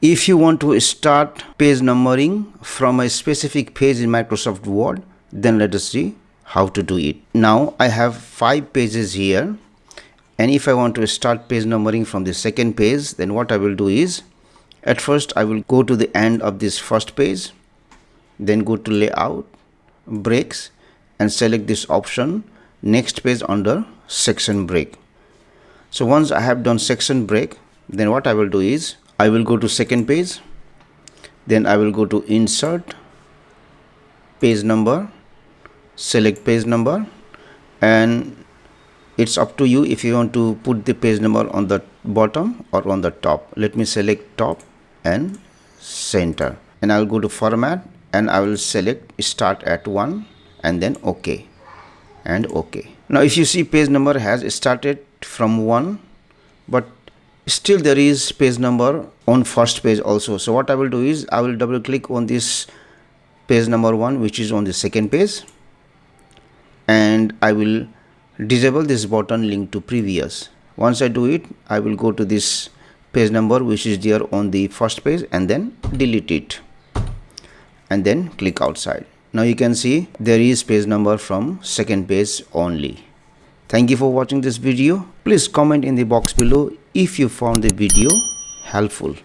If you want to start page numbering from a specific page in Microsoft Word, then let us see how to do it. Now I have 5 pages here, and if I want to start page numbering from the second page, then what I will do is, at first I will go to the end of this first page, then go to layout, breaks, and select this option next page under section break. So once I have done section break, then what I will do is, I will go to second page, then I will go to insert, page number, select page number, and it's up to you if you want to put the page number on the bottom or on the top. Let me select top and center, and I will go to format and I will select start at 1 and then OK and OK. Now if you see, page number has started from 1, but still there is page number on first page also. So what I will do is, I will double click on this page number 1 which is on the second page, and I will disable this button link to previous. Once I do it, I will go to this page number which is there on the first page and then delete it and then click outside. Now you can see there is page number from second page only. Thank you for watching this video. Please comment in the box below if you found the video helpful.